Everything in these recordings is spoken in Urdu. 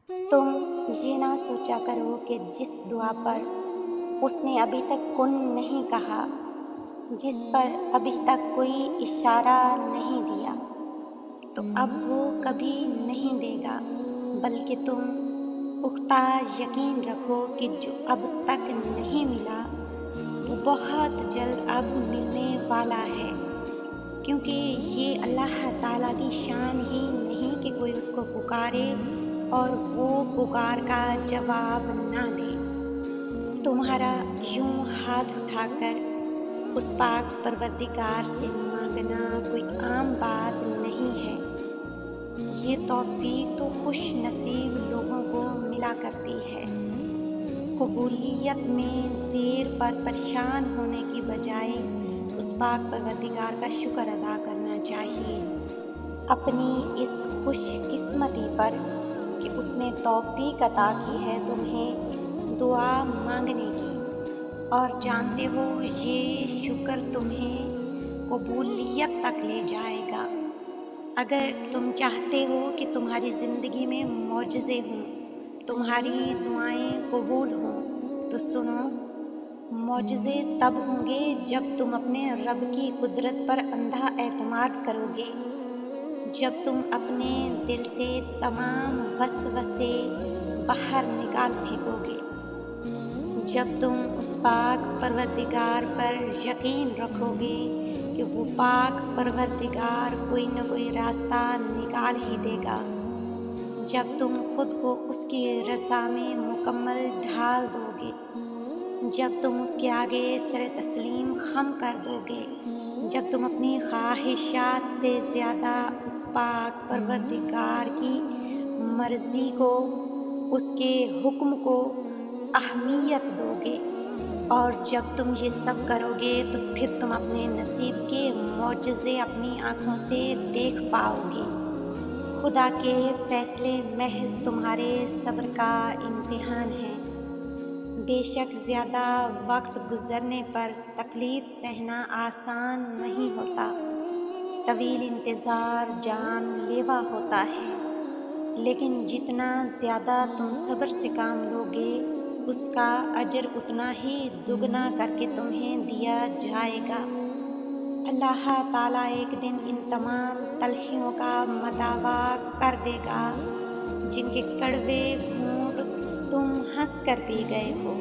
تم یہ نہ سوچا کرو کہ جس دعا پر اس نے ابھی تک کن نہیں کہا، جس پر ابھی تک کوئی اشارہ نہیں دیا، تو اب وہ کبھی نہیں دے گا، بلکہ تم پختہ یقین رکھو کہ جو اب تک نہیں ملا وہ بہت جلد اب ملنے والا ہے، کیونکہ یہ اللہ تعالیٰ کی شان ہی نہیں کہ کوئی اس کو پکارے اور وہ پکار کا جواب نہ دے۔ تمہارا یوں ہاتھ اٹھا کر اس پاک پروردگار سے مانگنا کوئی عام بات نہیں ہے۔ یہ توفیق تو خوش نصیب لوگوں کو ملا کرتی ہے۔ قبولیت میں دیر پر پریشان ہونے کی بجائے اس پاک پروردگار کا شکر ادا کرنا چاہیے، اپنی اس خوش قسمتی پر کہ اس نے توفیق عطا کی ہے تمہیں دعا مانگنے کی، اور جانتے ہو یہ شکر تمہیں قبولیت تک لے جائے گا۔ اگر تم چاہتے ہو کہ تمہاری زندگی میں معجزے ہوں، تمہاری دعائیں قبول ہوں، تو سنو، معجزے تب ہوں گے جب تم اپنے رب کی قدرت پر اندھا اعتماد کرو گے، جب تم اپنے دل سے تمام وسوسے باہر نکال پھینکو گے، جب تم اس پاک پروردگار پر یقین رکھو گے کہ وہ پاک پروردگار کوئی نہ کوئی راستہ نکال ہی دے گا، جب تم خود کو اس کی رضا میں مکمل ڈھال دو گے، جب تم اس کے آگے سر تسلیم خم کر دو گے، جب تم اپنی خواہشات سے زیادہ اس پاک پروردگار کی مرضی کو، اس کے حکم کو اہمیت دو گے، اور جب تم یہ سب کرو گے تو پھر تم اپنے نصیب کے معجزے اپنی آنکھوں سے دیکھ پاؤ گے۔ خدا کے فیصلے محض تمہارے صبر کا امتحان ہے۔ بے شک زیادہ وقت گزرنے پر تکلیف سہنا آسان نہیں ہوتا، طویل انتظار جان لیوا ہوتا ہے، لیکن جتنا زیادہ تم صبر سے کام لوگے اس کا اجر اتنا ہی دگنا کر کے تمہیں دیا جائے گا۔ اللہ تعالیٰ ایک دن ان تمام تلخیوں کا مداوا کر دے گا جن کے کڑوے گھونٹ تم ہنس کر پی گئے ہو۔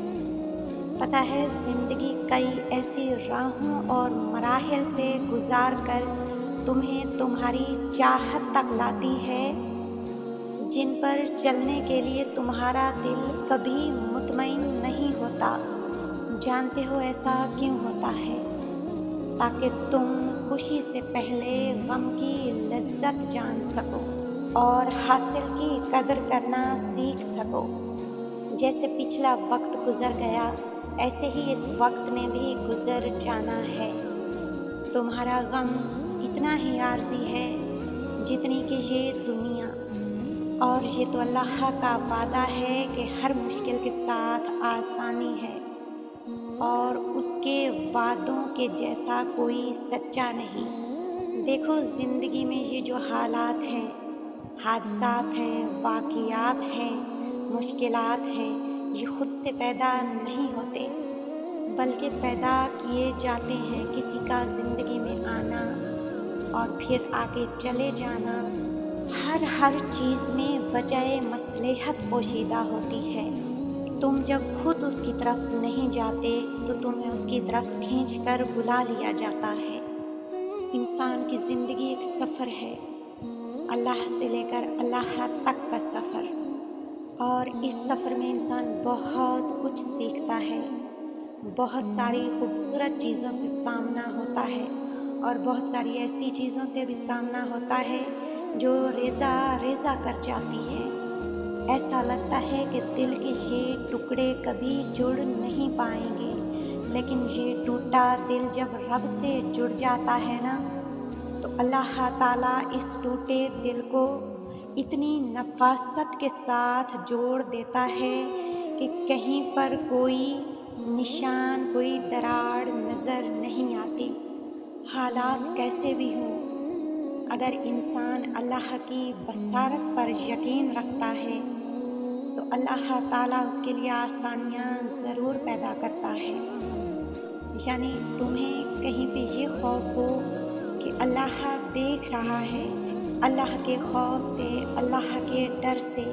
پتہ ہے زندگی کئی ایسی راہوں اور مراحل سے گزار کر تمہیں تمہاری چاہت تک لاتی ہے جن پر چلنے کے لیے تمہارا دل کبھی مطمئن نہیں ہوتا۔ جانتے ہو ایسا کیوں ہوتا ہے؟ تاکہ تم خوشی سے پہلے غم کی لذت جان سکو اور حاصل کی قدر کرنا سیکھ سکو۔ جیسے پچھلا وقت گزر گیا ایسے ہی اس وقت نے بھی گزر جانا ہے۔ تمہارا غم اتنا ہی عارضی ہے جتنی کہ یہ دنیا، اور یہ تو اللہ کا وعدہ ہے کہ ہر مشکل کے ساتھ آسانی ہے، اور اس کے وعدوں کے جیسا کوئی سچا نہیں۔ دیکھو زندگی میں یہ جو حالات ہیں، حادثات ہیں، واقعات ہیں، مشکلات ہیں، یہ خود سے پیدا نہیں ہوتے، بلکہ پیدا کیے جاتے ہیں۔ کسی کا زندگی میں آنا اور پھر آگے چلے جانا، ہر چیز میں وجہ مصلحت پوشیدہ ہوتی ہے۔ تم جب خود اس کی طرف نہیں جاتے تو تمہیں اس کی طرف کھینچ کر بلا لیا جاتا ہے۔ انسان کی زندگی ایک سفر ہے، اللہ سے لے کر اللہ تک کا سفر، اور اس سفر میں انسان بہت کچھ سیکھتا ہے، بہت ساری خوبصورت چیزوں سے سامنا ہوتا ہے، اور بہت ساری ایسی چیزوں سے بھی سامنا ہوتا ہے جو ریزہ ریزہ کر جاتی ہے۔ ایسا لگتا ہے کہ دل کے یہ ٹکڑے کبھی جڑ نہیں پائیں گے، لیکن یہ ٹوٹا دل جب رب سے جڑ جاتا ہے نا، تو اللہ تعالیٰ اس ٹوٹے دل کو اتنی نفاست کے ساتھ جوڑ دیتا ہے کہ کہیں پر کوئی نشان، کوئی دراڑ نظر نہیں آتی۔ حالات کیسے بھی ہوں، اگر انسان اللہ کی بصارت پر یقین رکھتا ہے اللہ تعالیٰ اس کے لیے آسانیاں ضرور پیدا کرتا ہے۔ یعنی تمہیں کہیں پہ یہ خوف ہو کہ اللہ دیکھ رہا ہے، اللہ کے خوف سے، اللہ کے ڈر سے،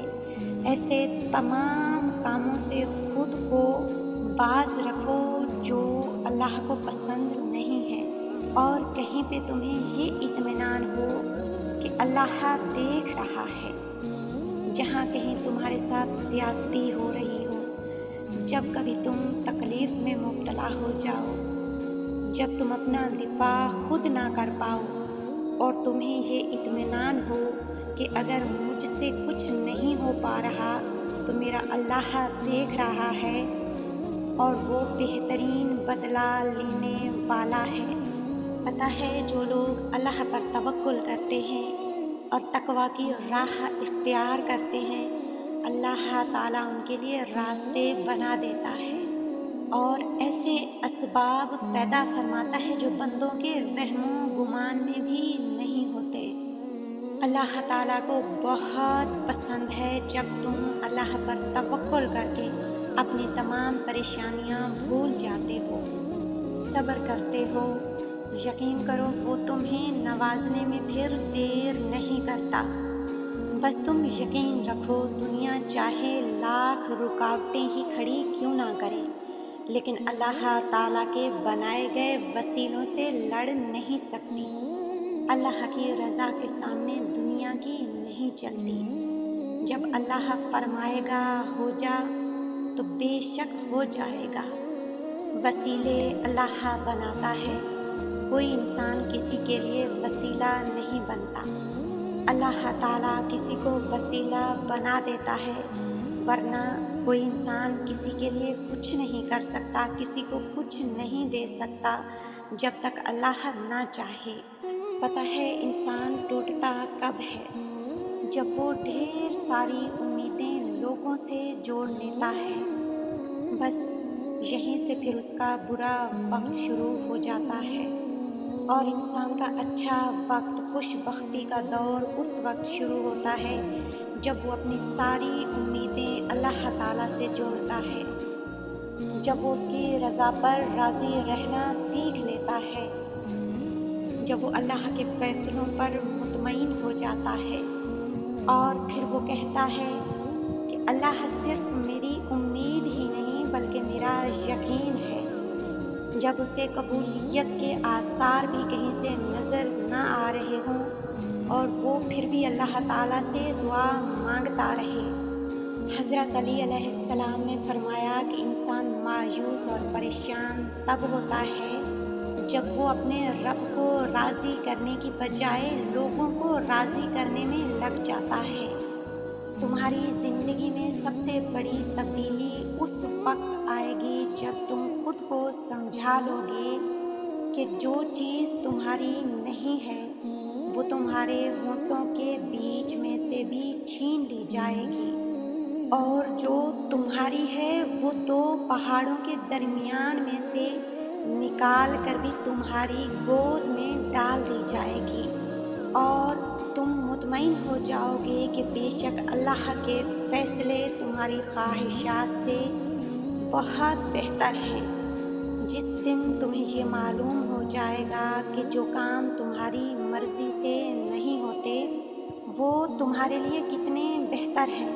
ایسے تمام کاموں سے خود کو باز رکھو جو اللہ کو پسند نہیں ہے، اور کہیں پہ تمہیں یہ اطمینان ہو کہ اللہ دیکھ رہا ہے۔ جہاں کہیں تمہارے ساتھ زیادتی ہو رہی ہو، جب کبھی تم تکلیف میں مبتلا ہو جاؤ، جب تم اپنا دفاع خود نہ کر پاؤ اور تمہیں یہ اطمینان ہو کہ اگر مجھ سے کچھ نہیں ہو پا رہا تو میرا اللہ دیکھ رہا ہے اور وہ بہترین بدلہ لینے والا ہے۔ پتہ ہے جو لوگ اللہ پر توکل کرتے ہیں اور تقویٰ کی راہ اختیار کرتے ہیں، اللہ تعالیٰ ان کے لیے راستے بنا دیتا ہے اور ایسے اسباب پیدا فرماتا ہے جو بندوں کے وہم و گمان میں بھی نہیں ہوتے۔ اللہ تعالیٰ کو بہت پسند ہے جب تم اللہ پر توکل کر کے اپنی تمام پریشانیاں بھول جاتے ہو، صبر کرتے ہو۔ یقین کرو وہ تمہیں نوازنے میں پھر دیر نہیں کرتا۔ بس تم یقین رکھو، دنیا چاہے لاکھ رکاوٹیں ہی کھڑی کیوں نہ کرے، لیکن اللہ تعالیٰ کے بنائے گئے وسیلوں سے لڑ نہیں سکتی۔ اللہ کی رضا کے سامنے دنیا کی نہیں چلتی۔ جب اللہ فرمائے گا ہو جا تو بے شک ہو جائے گا۔ وسیلے اللہ بناتا ہے، کوئی انسان کسی کے لیے وسیلہ نہیں بنتا۔ اللہ تعالیٰ کسی کو وسیلہ بنا دیتا ہے، ورنہ کوئی انسان کسی کے لیے کچھ نہیں کر سکتا، کسی کو کچھ نہیں دے سکتا جب تک اللہ نہ چاہے۔ پتہ ہے انسان ٹوٹتا کب ہے؟ جب وہ ڈھیر ساری امیدیں لوگوں سے جوڑ لیتا ہے، بس یہیں سے پھر اس کا برا وقت شروع ہو جاتا ہے، اور انسان کا اچھا وقت، خوش بختی کا دور اس وقت شروع ہوتا ہے جب وہ اپنی ساری امیدیں اللہ تعالیٰ سے جوڑتا ہے، جب وہ اس کی رضا پر راضی رہنا سیکھ لیتا ہے، جب وہ اللہ کے فیصلوں پر مطمئن ہو جاتا ہے، اور پھر وہ کہتا ہے کہ اللہ صرف میری امید ہی نہیں بلکہ میرا یقین ہے۔ جب اسے قبولیت کے آثار بھی کہیں سے نظر نہ آ رہے ہوں اور وہ پھر بھی اللہ تعالیٰ سے دعا مانگتا رہے۔ حضرت علی علیہ السلام نے فرمایا کہ انسان مایوس اور پریشان تب ہوتا ہے جب وہ اپنے رب کو راضی کرنے کی بجائے لوگوں کو راضی کرنے میں لگ جاتا ہے۔ تمہاری زندگی میں سب سے بڑی تبدیلی اس وقت آئے گی جب تم خود کو سمجھا لو گے کہ جو چیز تمہاری نہیں ہے وہ تمہارے ہونٹوں کے بیچ میں سے بھی چھین لی جائے گی، اور جو تمہاری ہے وہ تو پہاڑوں کے درمیان میں سے نکال کر بھی تمہاری گود میں ڈال دی جائے گی، اور تم مطمئن ہو جاؤ گے کہ بے شک اللہ کے فیصلے تمہاری خواہشات سے بہت بہتر ہیں۔ جس دن تمہیں یہ معلوم ہو جائے گا کہ جو کام تمہاری مرضی سے نہیں ہوتے وہ تمہارے لیے کتنے بہتر ہیں،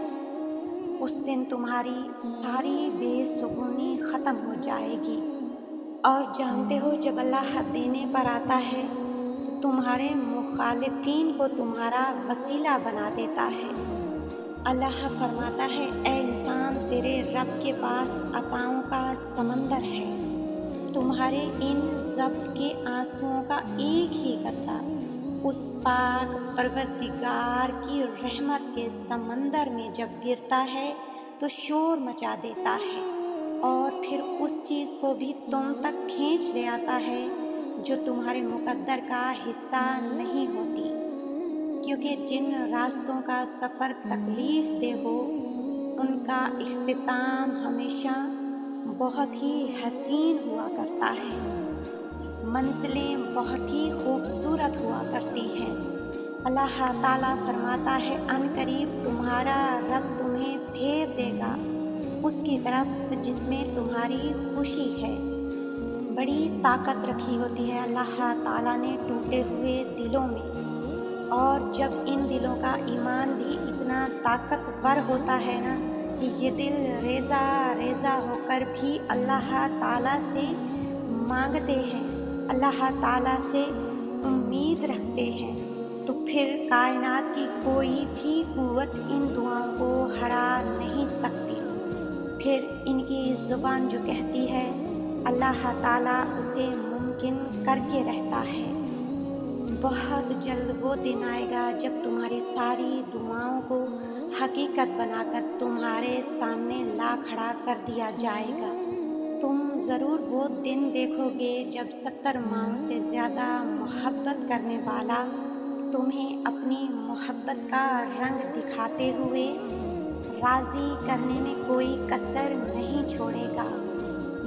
اس دن تمہاری ساری بے سکونی ختم ہو جائے گی۔ اور جانتے ہو جب اللہ دینے پر آتا ہے تو تمہارے مخالفین کو تمہارا وسیلہ بنا دیتا ہے۔ اللہ فرماتا ہے اے انسان تیرے رب کے پاس عطاؤں کا سمندر ہے، تمہارے ان ضبط کے آنسوؤں کا ایک ہی قطرہ اس پاک پروردگار کی رحمت کے سمندر میں جب گرتا ہے تو شور مچا دیتا ہے، اور پھر اس چیز کو بھی تم تک کھینچ لے آتا ہے جو تمہارے مقدر کا حصہ نہیں ہوتی، کیونکہ جن راستوں کا سفر تکلیف دہ ہو ان کا اختتام ہمیشہ بہت ہی حسین ہوا کرتا ہے، منزلیں بہت ہی خوبصورت ہوا کرتی ہیں۔ اللہ تعالیٰ فرماتا ہے ان قریب تمہارا رب تمہیں پھیر دے گا اس کی طرف جس میں تمہاری خوشی ہے۔ بڑی طاقت رکھی ہوتی ہے اللہ تعالیٰ نے ٹوٹے ہوئے دلوں میں، اور جب ان دلوں کا ایمان بھی اتنا طاقتور ہوتا ہے نا کہ یہ دل ریزہ ریزہ ہو کر بھی اللہ تعالیٰ سے مانگتے ہیں، اللہ تعالیٰ سے امید رکھتے ہیں، تو پھر کائنات کی کوئی بھی قوت ان دعاؤں کو ہرا نہیں سکتی۔ پھر ان کی زبان جو کہتی ہے اللہ تعالیٰ اسے ممکن کر کے رہتا ہے۔ بہت جلد وہ دن آئے گا جب تمہاری ساری دعاؤں کو حقیقت بنا کر تمہارے سامنے لا کھڑا کر دیا جائے گا۔ تم ضرور وہ دن دیکھو گے جب 70 ماؤں سے زیادہ محبت کرنے والا تمہیں اپنی محبت کا رنگ دکھاتے ہوئے راضی کرنے میں کوئی کسر نہیں چھوڑے گا۔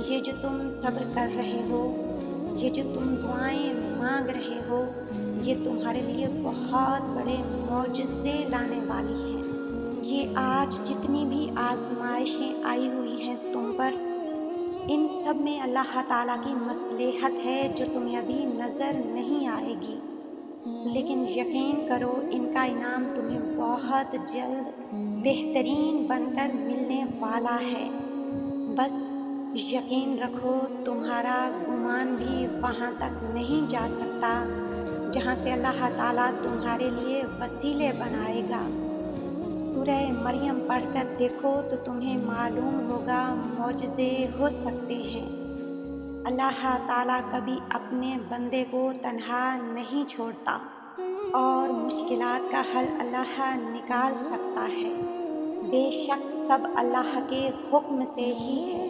یہ جو تم صبر کر رہے ہو، یہ جو تم دعائیں مانگ رہے ہو، یہ تمہارے لیے بہت بڑے معجزے لانے والی ہیں۔ یہ آج جتنی بھی آزمائشیں آئی ہوئی ہیں تم پر، ان سب میں اللہ تعالیٰ کی مصلحت ہے جو تمہیں ابھی نظر نہیں آئے گی، لیکن یقین کرو ان کا انعام تمہیں بہت جلد بہترین بن کر ملنے والا ہے۔ بس یقین رکھو تمہارا گمان بھی وہاں تک نہیں جا سکتا جہاں سے اللہ تعالیٰ تمہارے لیے وسیلے بنائے گا۔ سورہ مریم پڑھ کر دیکھو تو تمہیں معلوم ہوگا معجزے ہو سکتے ہیں۔ اللہ تعالیٰ کبھی اپنے بندے کو تنہا نہیں چھوڑتا، اور مشکلات کا حل اللہ نکال سکتا ہے۔ بے شک سب اللہ کے حکم سے ہی ہے۔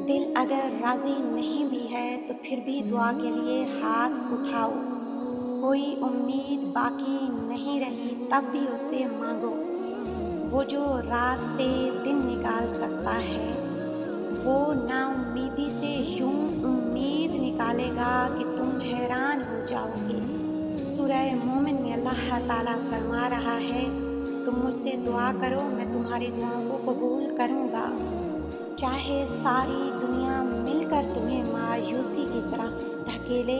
دل اگر راضی نہیں بھی ہے تو پھر بھی دعا کے لیے ہاتھ اٹھاؤ۔ کوئی امید باقی نہیں رہی تب بھی اس سے مانگو۔ وہ جو رات سے دن نکال سکتا ہے، وہ نا امیدی سے یوں امید نکالے گا کہ تم حیران ہو جاؤ گے۔ سورہ مومن میں اللہ تعالیٰ فرما رہا ہے، تم مجھ سے دعا کرو میں تمہاری دعاؤں کو قبول کروں گا، چاہے ساری دنیا مل کر تمہیں مایوسی کی طرف دھکیلے،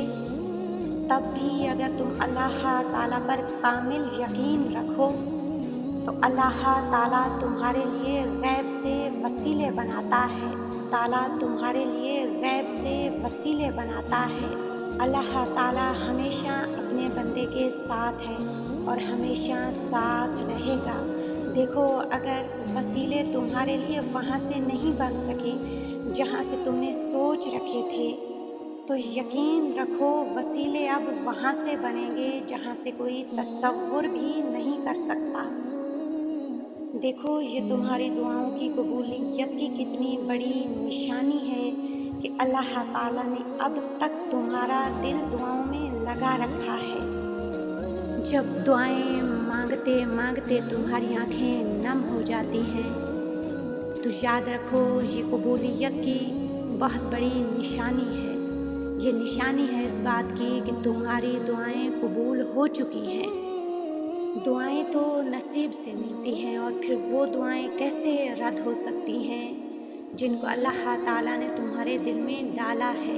تب بھی اگر تم اللہ تعالیٰ پر کامل یقین رکھو تو اللہ تعالیٰ تمہارے لیے غیب سے وسیلے بناتا ہے۔ تعالیٰ تمہارے لیے غیب سے وسیلے بناتا ہے۔ اللہ تعالیٰ ہمیشہ اپنے بندے کے ساتھ ہے اور ہمیشہ ساتھ رہے گا۔ دیکھو اگر وسیلے تمہارے لیے وہاں سے نہیں بن سکے جہاں سے تم نے سوچ رکھے تھے، تو یقین رکھو وسیلے اب وہاں سے بنیں گے جہاں سے کوئی تصور بھی نہیں کر سکتا۔ دیکھو یہ تمہاری دعاؤں کی قبولیت کی کتنی بڑی نشانی ہے کہ اللہ تعالیٰ نے اب تک تمہارا دل دعاؤں میں لگا رکھا ہے۔ جب دعائیں مانگتے مانگتے تمہاری آنکھیں نم ہو جاتی ہیں تو یاد رکھو یہ قبولیت کی بہت بڑی نشانی ہے۔ یہ نشانی ہے اس بات کی کہ تمہاری دعائیں قبول ہو چکی ہیں۔ دعائیں تو نصیب سے ملتی ہیں، اور پھر وہ دعائیں کیسے رد ہو سکتی ہیں جن کو اللہ تعالیٰ نے تمہارے دل میں ڈالا ہے۔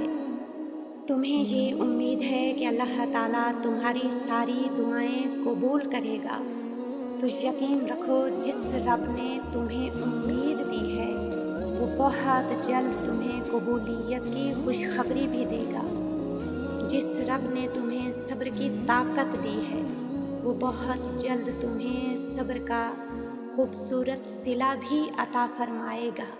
تمہیں یہ امید ہے کہ اللہ تعالیٰ تمہاری ساری دعائیں قبول کرے گا، تو یقین رکھو جس رب نے تمہیں امید دی ہے وہ بہت جلد تمہیں قبولیت کی خوشخبری بھی دے گا۔ جس رب نے تمہیں صبر کی طاقت دی ہے وہ بہت جلد تمہیں صبر کا خوبصورت صلہ بھی عطا فرمائے گا۔